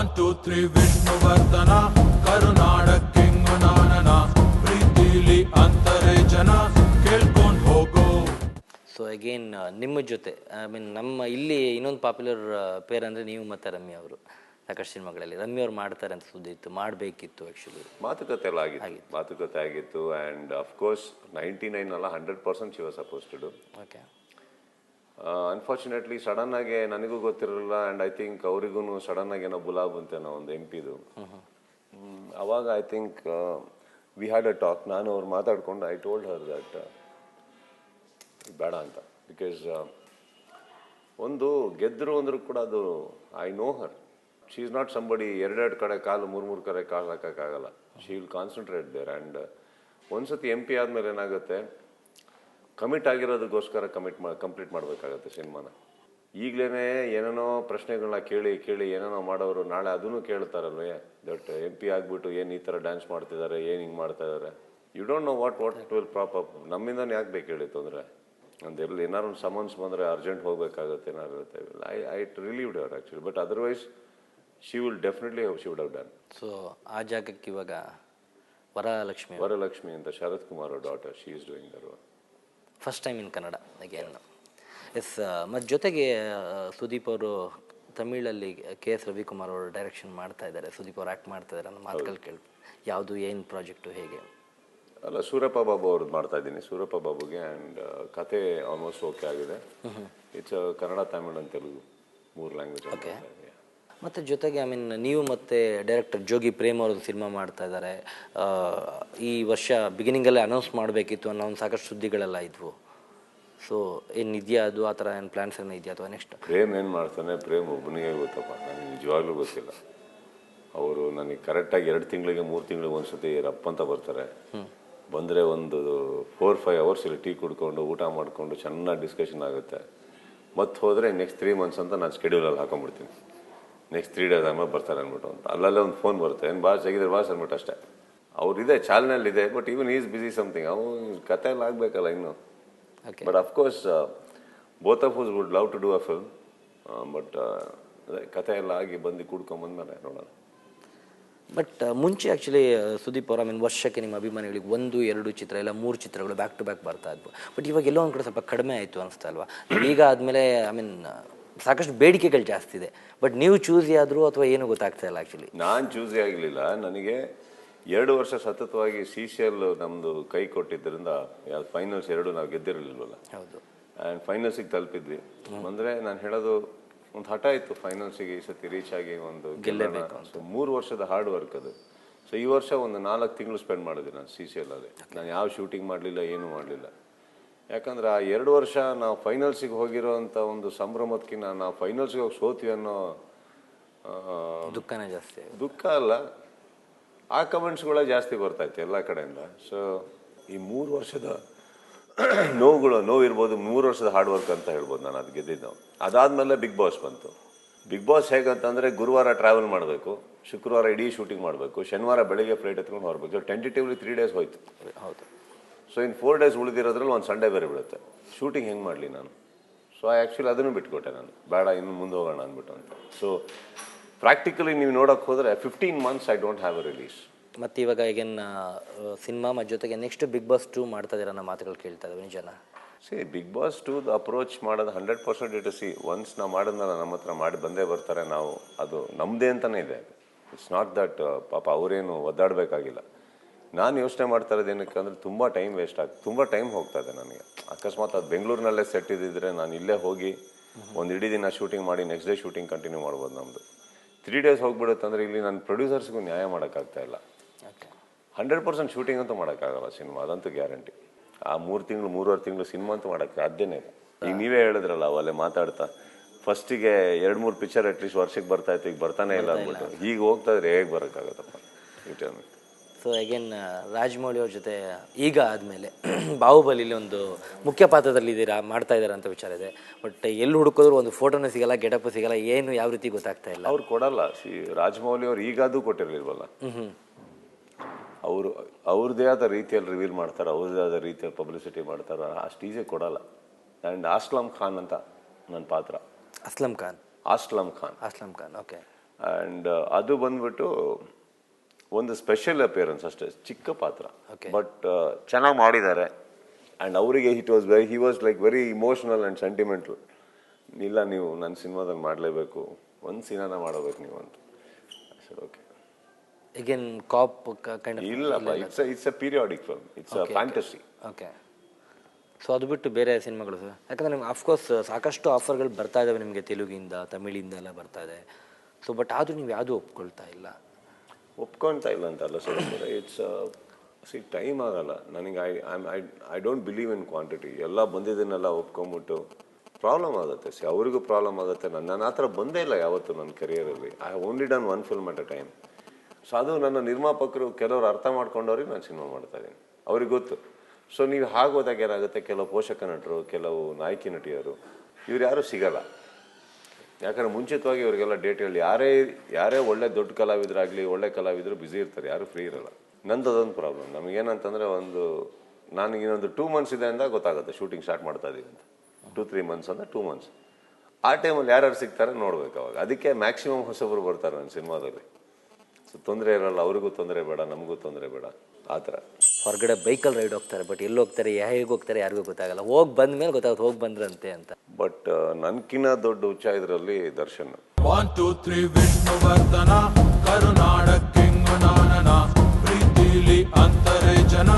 1 2 3 ವಿಷ್ಣುವರ್ಧನ ಕರುನಾಡಕ್ಕಿಂಗು ನಾನನ ಪ್ರೀತಿಲಿ ಅಂತರೇ ಜನ ಕೇಳ್ಕೊಂಡ್ ಹೋಗೋ. ಸೊ ಅಗೇನ್ ನಿಮ್ಮ ಜೊತೆ ಐ ಮೀನ್ ನಮ್ಮ ಇಲ್ಲಿ ಇನ್ನೊಂದು ಪಾಪ್ಯುಲರ್ ಪೇರ್ ಅಂದರೆ ನೀವು ಮತ್ತು ರಮ್ಯ ಅವರು ಸಾಕಷ್ಟು ಸಿನಿಮಾಗಳಲ್ಲಿ. ರಮ್ಯ ಅವ್ರು ಮಾಡ್ತಾರೆ ಅಂತ ಸುದ್ದಿ ಇತ್ತು, ಮಾಡಬೇಕಿತ್ತು ಆ್ಯಕ್ಚುಲಿ. ಮಾತುಕತೆ ಎಲ್ಲ ಮಾತುಕತೆ ಆಗಿತ್ತು. ಆ್ಯಂಡ್ ಅಫ್ಕೋರ್ಸ್ 99 ಅಲ್ಲ 100% she was suppose to do. Okay. Unfortunately ಸಡನ್ನಾಗಿ ನನಗೂ ಗೊತ್ತಿರಲಿಲ್ಲ. ಆ್ಯಂಡ್ ಐ ಥಿಂಕ್ ಅವರಿಗೂ ಸಡನ್ನಾಗಿ ಏನೋ ಬುಲಾ ಬಂತೇನೋ ಒಂದು ಎಂಪಿದು. ಅವಾಗ I think we had a talk. ನಾನು ಅವ್ರು ಮಾತಾಡ್ಕೊಂಡು ಐ ಟೋಲ್ಡ್ ಹರ್ ದಟ್ ಬೇಡ ಅಂತ. ಬಿಕಾಸ್ ಒಂದು ಗೆದ್ದರು ಅಂದರೂ ಕೂಡ ಅದು I know her. She is not somebody ಎರಡೆರಡು ಕಡೆ ಕಾಲು ಮೂರು ಕಡೆ ಕಾಲು ಹಾಕೋಕ್ಕಾಗಲ್ಲ. She will concentrate there. And ಒಂದ್ಸತಿ ಎಂ ಪಿ ಆದಮೇಲೆ ಏನಾಗುತ್ತೆ, ಕಮಿಟ್ ಆಗಿರೋದಕ್ಕೋಸ್ಕರ ಕಂಪ್ಲೀಟ್ ಮಾಡಬೇಕಾಗತ್ತೆ ಸಿನಿಮಾನ. ಈಗಲೇ ಏನೇನೋ ಪ್ರಶ್ನೆಗಳನ್ನ ಕೇಳಿ ಏನೇನೋ ಮಾಡೋರು ನಾಳೆ ಅದನ್ನು ಕೇಳ್ತಾರಲ್ವೇ, ದಟ್ ಎಂ ಪಿ ಆಗಿಬಿಟ್ಟು ಏನು ಈ ಥರ ಡ್ಯಾನ್ಸ್ ಮಾಡ್ತಿದ್ದಾರೆ, ಏನು ಹಿಂಗೆ ಮಾಡ್ತಾ ಇದ್ದಾರೆ. You don't know what it will prop up. ನಮ್ಮಿಂದನೇ ಯಾಕೆ ಬೇಕು ಹೇಳಿ ತೊಂದರೆ. ಅಂದೆಲ್ಲ ಏನಾದ್ರು ಒಂದು ಸಮನ್ಸ್ ಬಂದರೆ ಅರ್ಜೆಂಟ್ ಹೋಗಬೇಕಾಗತ್ತೆ ಏನಾರು ಇರುತ್ತೆ. I relieved her actually. But otherwise she will definitely she would have done. So ಆ ಜಾಗಕ್ಕೆ ಇವಾಗ ವರಲಕ್ಷ್ಮಿ ಅಂತ ಶರತ್ ಕುಮಾರ್ ಅವ್ರ daughter, she is doing there. First time in Kannada again. Yes. ಮತ್ತು ಜೊತೆಗೆ ಸುದೀಪ್ ಅವರು ತಮಿಳಲ್ಲಿ KS ರವಿಕುಮಾರ್ ಅವರು ಡೈರೆಕ್ಷನ್ ಮಾಡ್ತಾ ಇದ್ದಾರೆ, ಸುದೀಪ್ ಅವರು ಆ್ಯಕ್ಟ್ ಮಾಡ್ತಾ ಇದ್ದಾರೆ ಅನ್ನೋ ಮಾತುಗಳು ಕೇಳಿ. ಯಾವುದು ಏನು ಪ್ರಾಜೆಕ್ಟು ಹೇಗೆ? ಅಲ್ಲ, ಸೂರಪ್ಪ ಬಾಬು ಅವ್ರದ್ದು ಮಾಡ್ತಾ ಇದ್ದೀನಿ. ಸೂರಪ್ಪ ಬಾಬುಗೆ. ಆ್ಯಂಡ್ ಕತೆ ಆಲ್ಮೋಸ್ಟ್ ಓಕೆ ಆಗಿದೆ. It's Kannada, Tamil and Telugu 3 language. Okay. ಮತ್ತು ಜೊತೆಗೆ ಐ ಮೀನ್ ನೀವು ಮತ್ತು ಡೈರೆಕ್ಟರ್ ಜೋಗಿ ಪ್ರೇಮ್ ಅವ್ರದ್ದು ಸಿನಿಮಾ ಮಾಡ್ತಾ ಇದ್ದಾರೆ. ಈ ವರ್ಷ ಬಿಗಿನಿಂಗಲ್ಲೇ ಅನೌನ್ಸ್ ಮಾಡಬೇಕಿತ್ತು ಅನ್ನೋ ಒಂದು ಸಾಕಷ್ಟು ಸುದ್ದಿಗಳೆಲ್ಲ ಇದ್ವು. ಸೊ ಏನಿದೆಯಾ ಅದು, ಆ ಥರ ಏನು ಪ್ಲ್ಯಾನ್ಸ್ ಏನೋ ಇದೆಯಾ ಅಥವಾ ನೆಕ್ಸ್ಟ್? ಪ್ರೇಮ್ ಏನು ಮಾಡ್ತಾನೆ, ಪ್ರೇಮ್ ಒಬ್ಬನಿಗೆ ಗೊತ್ತಪ್ಪ. ನನಗೆ ನಿಜವಾಗ್ಲೂ ಗೊತ್ತಿಲ್ಲ. ಅವರು ನನಗೆ ಕರೆಕ್ಟಾಗಿ 2 ತಿಂಗಳಿಗೆ 3 ತಿಂಗಳಿಗೆ ಒಂದ್ಸತಿ ರಪ್ಪಂತ ಬರ್ತಾರೆ. ಬಂದರೆ ಒಂದು 4-5 ಅವರ್ಸ್ ಇಲ್ಲಿ ಟೀ ಕುಡ್ಕೊಂಡು ಊಟ ಮಾಡಿಕೊಂಡು ಚೆನ್ನಾಗಿ ಡಿಸ್ಕಷನ್ ಆಗುತ್ತೆ. ಮತ್ತು ಹೋದರೆ ನೆಕ್ಸ್ಟ್ 3 ಮಂತ್ಸ್ ಅಂತ ನಾನು ಸ್ಕೆಡ್ಯೂಲಲ್ಲಿ ಹಾಕೊಂಡ್ಬಿಡ್ತೀನಿ. ನೆಕ್ಸ್ಟ್ 3 ಡೇಸ್ ಆಮೇಲೆ ಬರ್ತಾರೆ ಅಂದ್ಬಿಟ್ಟು ಅಂತ. ಅಲ್ಲಲ್ಲೇ ಒಂದು ಫೋನ್ ಬರುತ್ತೆ, ಏನು ಬಾಸ್ ಹೇಗಿದ್ರೆ ಬಾಸ್ ಅಂದ್ಬಿಟ್ಟು ಅಷ್ಟೇ. ಅವ್ರಿದೆ, ಚಾಲ್ನಲ್ಲಿದೆ. But even is busy something. ಅವು ಕತೆ ಎಲ್ಲ ಆಗಬೇಕಲ್ಲ ಇನ್ನು. But of course both of us would love to do a film. But ಕತೆ ಎಲ್ಲ ಆಗಿ ಬಂದು ಕೂಡ್ಕೊಂಬಂದ್ಮೇಲೆ ನೋಡೋಣ. ಬಟ್ ಮುಂಚೆ ಆ್ಯಕ್ಚುಲಿ ಸುದೀಪ್ ಅವರ ಐ ಮೀನ್ ವರ್ಷಕ್ಕೆ ನಿಮ್ಮ ಅಭಿಮಾನಿಗಳಿಗೆ 1-2 ಚಿತ್ರ ಇಲ್ಲ 3 ಚಿತ್ರಗಳು ಬ್ಯಾಕ್ ಟು ಬ್ಯಾಕ್ ಬರ್ತಾ ಇದ್ವು. ಬಟ್ ಇವಾಗ ಎಲ್ಲೋ ಒಂದು ಕಡೆ ಸ್ವಲ್ಪ ಕಡಿಮೆ ಆಯಿತು ಅನಿಸ್ತಾ ಅಲ್ವಾ? ಈಗ ಆದಮೇಲೆ ಐ ಮೀನ್ ಸಾಕಷ್ಟು ಬೇಡಿಕೆಗಳು ಜಾಸ್ತಿ ಇದೆ. ಬಟ್ ನೀವು ಚೂಸಿ ಆದರೂ ಅಥವಾ ಏನು ಗೊತ್ತಾಗ್ತಾ ಇಲ್ಲ ಆ್ಯಕ್ಚುಲಿ. ನಾನು ಚೂಸಿ ಆಗಲಿಲ್ಲ. ನನಗೆ 2 ವರ್ಷ ಸತತವಾಗಿ CCL ನಮ್ಮದು ಕೈ ಕೊಟ್ಟಿದ್ದರಿಂದ ಯಾವ್ದು ಫೈನಲ್ಸ್ 2 ನಾವು ಗೆದ್ದಿರಲಿಲ್ವಲ್ಲ. ಹೌದು. ಆ್ಯಂಡ್ ಫೈನಲ್ಸಿಗೆ ತಲುಪಿದ್ವಿ. ಅಂದರೆ ನಾನು ಹೇಳೋದು ಒಂದು ಹಠ ಇತ್ತು ಫೈನಲ್ಸಿಗೆ ಈ ಸತಿ ರೀಚ್ ಆಗಿ ಒಂದು ಗೆಲ್ಲಬೇಕು. ಸೊ 3 ವರ್ಷದ ಹಾರ್ಡ್ ವರ್ಕ್ ಅದು. ಸೊ ಈ ವರ್ಷ ಒಂದು 4 ತಿಂಗಳು ಸ್ಪೆಂಡ್ ಮಾಡಿದೆ ನಾನು CCL ಅಲ್ಲಿ. ನಾನು ಯಾವ ಶೂಟಿಂಗ್ ಮಾಡಲಿಲ್ಲ, ಏನೂ ಮಾಡಲಿಲ್ಲ. ಯಾಕಂದ್ರೆ ಆ 2 ವರ್ಷ ನಾವು ಫೈನಲ್ಸಿಗೆ ಹೋಗಿರೋ ಅಂಥ ಒಂದು ಸಂಭ್ರಮಕ್ಕಿಂತ ನಾವು ಫೈನಲ್ಸಿಗೆ ಹೋಗಿ ಸೋತ್ವಿ ಅನ್ನೋ ದುಃಖನೇ ಜಾಸ್ತಿ. ದುಃಖ ಅಲ್ಲ, ಆ ಕಮೆಂಟ್ಸ್ಗಳೇ ಜಾಸ್ತಿ ಬರ್ತಾಯಿತ್ತು ಎಲ್ಲ ಕಡೆಯಿಂದ. ಸೊ ಈ 3 ವರ್ಷದ ನೋವು ಇರ್ಬೋದು, 3 ವರ್ಷದ ಹಾರ್ಡ್ ವರ್ಕ್ ಅಂತ ಹೇಳ್ಬೋದು ನಾನು ಅದು ಗೆದ್ದಿದ್ದು. ಅದಾದಮೇಲೆ ಬಿಗ್ ಬಾಸ್ ಬಂತು. ಬಿಗ್ ಬಾಸ್ ಹೇಗಂತಂದರೆ ಗುರುವಾರ ಟ್ರಾವೆಲ್ ಮಾಡಬೇಕು, ಶುಕ್ರವಾರ ಇಡೀ ಶೂಟಿಂಗ್ ಮಾಡಬೇಕು, ಶನಿವಾರ ಬೆಳಿಗ್ಗೆ ಫ್ಲೈಟ್ ಎತ್ಕೊಂಡು ಹೊರಬೇಕು. ಸೊ ಟೆಂಟೇಟಿವ್ಲಿ 3 ಡೇಸ್ ಹೋಯ್ತು. ಹೌದು. ಸೊ ಇನ್ನು 4 ಡೇಸ್ ಉಳಿದಿರೋದ್ರಲ್ಲಿ ಒಂದು ಸಂಡೇ ಬೇರೆ ಬಿಡುತ್ತೆ. ಶೂಟಿಂಗ್ ಹೆಂಗೆ ಮಾಡಲಿ ನಾನು? ಸೊ ಆ್ಯಕ್ಚುಲಿ ಅದನ್ನು ಬಿಟ್ಕೊಟ್ಟೆ ನಾನು, ಬೇಡ ಇನ್ನು ಮುಂದೆ ಹೋಗೋಣ ಅಂದ್ಬಿಟ್ಟು ಅಂತ. ಸೊ ಪ್ರಾಕ್ಟಿಕಲಿ ನೀವು ನೋಡೋಕ್ಕೆ ಹೋದರೆ 15 months I don't have a release. ಮತ್ತು ಇವಾಗ ಈಗೇನು ಸಿನಿಮಾ ಮತ್ತು ಜೊತೆಗೆ ನೆಕ್ಸ್ಟ್ ಬಿಗ್ ಬಾಸ್ 2 ಮಾಡ್ತಾ ಇದ್ದೀರ ಅನ್ನೋ ಮಾತುಗಳು ಕೇಳ್ತಾ ಇದ್ದಾವೆ, ನಿಜನಾ? ಬಿಗ್ ಬಾಸ್ 2 ಅಪ್ರೋಚ್ ಮಾಡೋದು 100% ಇಟ್ ಒನ್ಸ್ ನಾವು ಮಾಡೋದನ್ನ ನಮ್ಮ ಹತ್ರ ಮಾಡಿ ಬಂದೇ ಬರ್ತಾರೆ. ನಾವು ಅದು ನಮ್ಮದೇ ಅಂತಲೇ ಇದೆ. ಇಟ್ಸ್ ನಾಟ್ ದಟ್ ಪಾಪ ಅವರೇನು ಒದ್ದಾಡಬೇಕಾಗಿಲ್ಲ. ನಾನು ಯೋಚನೆ ಮಾಡ್ತಾ ಇರೋದು ಏನಕ್ಕೆ ಅಂದರೆ ತುಂಬ ಟೈಮ್ ವೇಸ್ಟ್ ಆಗ್ತದೆ, ತುಂಬ ಟೈಮ್ ಹೋಗ್ತಾ ಇದೆ ನನಗೆ. ಅಕಸ್ಮಾತ್ ಅದು ಬೆಂಗಳೂರಿನಲ್ಲೇ ಸೆಟ್ ಇದ್ದಿದ್ರೆ ನಾನು ಇಲ್ಲೇ ಹೋಗಿ ಒಂದು ಇಡೀ ದಿನ ಶೂಟಿಂಗ್ ಮಾಡಿ ನೆಕ್ಸ್ಟ್ ಡೇ ಶೂಟಿಂಗ್ ಕಂಟಿನ್ಯೂ ಮಾಡ್ಬೋದು. ನಮ್ಮದು 3 ಡೇಸ್ ಹೋಗ್ಬಿಡುತ್ತೆ ಅಂದರೆ ಇಲ್ಲಿ ನನ್ನ ಪ್ರೊಡ್ಯೂಸರ್ಸ್ಗೂ ನ್ಯಾಯ ಮಾಡೋಕ್ಕಾಗ್ತಾ ಇಲ್ಲ. 100% ಶೂಟಿಂಗ್ ಅಂತೂ ಮಾಡೋಕ್ಕಾಗಲ್ಲ ಸಿನಿಮಾ, ಅದಂತೂ ಗ್ಯಾರಂಟಿ. ಆ 3 ತಿಂಗಳು 3.5 ತಿಂಗಳು ಸಿನಿಮಾ ಅಂತೂ ಮಾಡೋಕ್ಕೆ ಸಾಧ್ಯನೇ ಇಲ್ಲ. ಈಗ ನೀವೇ ಹೇಳಿದ್ರಲ್ಲ ಅವಲ್ಲೇ ಮಾತಾಡ್ತಾ, ಫಸ್ಟಿಗೆ 2-3 ಪಿಕ್ಚರ್ ಅಟ್ಲೀಸ್ಟ್ ವರ್ಷಕ್ಕೆ ಬರ್ತಾಯಿತ್ತು, ಈಗ ಬರ್ತಾನೆ ಇಲ್ಲ ಅಂದ್ಬಿಟ್ಟು. ಈಗ ಹೋಗ್ತಾ ಇದ್ರೆ ಹೇಗೆ ಬರೋಕ್ಕಾಗತ್ತಪ್ಪ ರಿಟರ್ನ್? ಸೊ ಅಗೇನ್ ರಾಜಮೌಳಿ ಅವ್ರ ಜೊತೆ ಈಗ ಆದಮೇಲೆ ಬಾಹುಬಲಿಲಿ ಒಂದು ಮುಖ್ಯ ಪಾತ್ರದಲ್ಲಿ ಮಾಡ್ತಾ ಇದ್ದಾರೆ ಅಂತ ವಿಚಾರ ಇದೆ. ಬಟ್ ಎಲ್ಲಿ ಹುಡುಕಿದ್ರು ಒಂದು ಫೋಟೋನೂ ಸಿಗಲ್ಲ, ಗೆಟಪ್ ಸಿಗಲ್ಲ, ಏನು ಯಾವ ರೀತಿ ಗೊತ್ತಾಗ್ತಾ ಇಲ್ಲ. ಅವ್ರು ಕೊಡಲ್ಲ. ರಾಜಮೌಳಿ ಅವ್ರು ಈಗಾದರೂ ಕೊಟ್ಟಿರಲಿಲ್ವಲ್ಲ. ಅವ್ರದ್ದೇ ಆದ ರೀತಿಯಲ್ಲಿ ರಿವೀಲ್ ಮಾಡ್ತಾರೆ, ಅವ್ರದ್ದೇ ಆದ ರೀತಿಯಲ್ಲಿ ಪಬ್ಲಿಸಿಟಿ ಮಾಡ್ತಾರೆ. ಅಷ್ಟು ಈಸಿ ಕೊಡಲ್ಲ. ಆ್ಯಂಡ್ ಅಸ್ಲಂ ಖಾನ್ ಅಂತ ನನ್ನ ಪಾತ್ರ. ಅಸ್ಲಂ ಖಾನ್. ಅಸ್ಲಂ ಖಾನ್. ಓಕೆ. ಆ್ಯಂಡ್ ಅದು ಬಂದ್ಬಿಟ್ಟು ಒಂದು ಸ್ಪೆಷಲ್ ಅಪಿಯರೆನ್ಸ್ ಅಷ್ಟೇ, ಚಿಕ್ಕ ಪಾತ್ರ, ಬಟ್ ಚೆನ್ನಾಗಿ ಮಾಡಿದ್ದಾರೆ. ಆ್ಯಂಡ್ ಅವರಿಗೆ he was like very emotional and sentimental. ಇಲ್ಲ, ನೀವು ನನ್ನ ಸಿನಿಮಾದಲ್ಲಿ ಮಾಡಲೇಬೇಕು, ಒಂದು ಸೀನಾನ ಮಾಡಬೇಕು ನೀವು ಅಂತ. Sir okay. Again cop kind of ಇಲ್ಲಪ್ಪ, it's a periodic film, it's a fantasy. Okay. So ಅದು ಬಿಟ್ಟು ಬೇರೆ ಸಿನಿಮಾಗಳು ಸರ್, ಯಾಕಂದರೆ ನಿಮ್ಗೆ ಅಫ್ಕೋರ್ಸ್ ಸಾಕಷ್ಟು ಆಫರ್ಗಳು ಬರ್ತಾ ಇದ್ದಾವೆ ನಿಮಗೆ, ತೆಲುಗಿಂದ ತಮಿಳಿಂದ ಎಲ್ಲ ಬರ್ತಾ ಇದೆ. ಸೊ ಬಟ್ ಆದರೂ ನೀವು ಯಾವುದೂ ಒಪ್ಕೊಳ್ತಾ ಇಲ್ಲ. ಒಪ್ಕೊಳ್ತಾ ಇಲ್ಲ ಅಂತಲ್ಲ ಸರ್, ಇಟ್ಸ್ ಟೈಮ್ ಆಗಲ್ಲ ನನಗೆ. I don't believe in quantity. ಎಲ್ಲ ಬಂದಿದ್ದನ್ನೆಲ್ಲ ಒಪ್ಕೊಂಬಿಟ್ಟು ಪ್ರಾಬ್ಲಮ್ ಆಗುತ್ತೆ. ಅವ್ರಿಗೂ ಪ್ರಾಬ್ಲಮ್ ಆಗುತ್ತೆ. ನನ್ನ ಆ ಥರ ಬಂದೇ ಇಲ್ಲ ಯಾವತ್ತು ನನ್ನ ಕೆರಿಯರಲ್ಲಿ. I only done one film at a time. So ಅದು ನನ್ನ ನಿರ್ಮಾಪಕರು ಕೆಲವರು ಅರ್ಥ ಮಾಡ್ಕೊಂಡವ್ರಿಗೆ ನಾನು ಸಿನಿಮಾ ಮಾಡ್ತಾ ಇದ್ದೀನಿ, ಅವ್ರಿಗೆ ಗೊತ್ತು. ಸೊ ನೀವು ಹಾಗೋದಾಗ ಏನಾಗುತ್ತೆ, ಕೆಲವು ಪೋಷಕ ನಟರು, ಕೆಲವು ನಾಯಕಿ ನಟಿಯರು, ಇವ್ರು ಯಾರೂ ಸಿಗಲ್ಲ. ಯಾಕಂದರೆ ಮುಂಚಿತವಾಗಿ ಇವರಿಗೆಲ್ಲ ಡೇಟ್ ಹೇಳಿ, ಯಾರೇ ಒಳ್ಳೆ ದೊಡ್ಡ ಕಲಾವಿದರಾಗಲಿ, ಒಳ್ಳೆ ಕಲಾವಿದರು ಬ್ಯುಸಿ ಇರ್ತಾರೆ, ಯಾರೂ ಫ್ರೀ ಇರಲ್ಲ. ನಂದು ಅದೊಂದು ಪ್ರಾಬ್ಲಮ್. ನಮಗೇನಂತಂದರೆ ನನಗೆ ಇನ್ನೊಂದು 2 months ಇದೆ ಅಂತ ಗೊತ್ತಾಗುತ್ತೆ ಶೂಟಿಂಗ್ ಸ್ಟಾರ್ಟ್ ಮಾಡ್ತಾ ಇದ್ದೀವಿ ಅಂತ. 2-3 months ಅಂದರೆ 2 months. ಆ ಟೈಮಲ್ಲಿ ಯಾರ್ಯಾರು ಸಿಗ್ತಾರೆ ನೋಡ್ಬೇಕು ಅವಾಗ. ಅದಕ್ಕೆ ಮ್ಯಾಕ್ಸಿಮಮ್ ಹೊಸಬರು ಬರ್ತಾರೆ ನನ್ನ ಸಿನಿಮಾದಲ್ಲಿ. ಸೊ ತೊಂದರೆ ಇರಲ್ಲ, ಅವ್ರಿಗೂ ತೊಂದರೆ ಬೇಡ, ನಮಗೂ ತೊಂದರೆ ಬೇಡ, ಆ ಥರ. ಹೊರಗಡೆ ಬೈಕಲ್ಲಿ ರೈಡ್ ಹೋಗ್ತಾರೆ, ಬಟ್ ಎಲ್ಲಿ ಹೋಗ್ತಾರೆ, ಹೇಗೆ ಹೋಗ್ತಾರೆ ಯಾರಿಗೂ ಗೊತ್ತಾಗಲ್ಲ. ಹೋಗಿ ಬಂದ ಮೇಲೆ ಗೊತ್ತಾಗುತ್ತೆ ಹೋಗಿ ಬಂದ್ರಂತೆ ಅಂತ. ಬಟ್ ನನ್ಕಿನ್ನ ದೊಡ್ಡ ಹುಚ್ಚ ಇದರಲ್ಲಿ ದರ್ಶನ್. 1 2 3 ವಿಷ್ಣುವರ್ಧನ, ಕರುನಾಡ ಕಿಂಗು ನಾನನ, ಪ್ರೀತಿಲಿ ಅಂತರೇ ಜನ.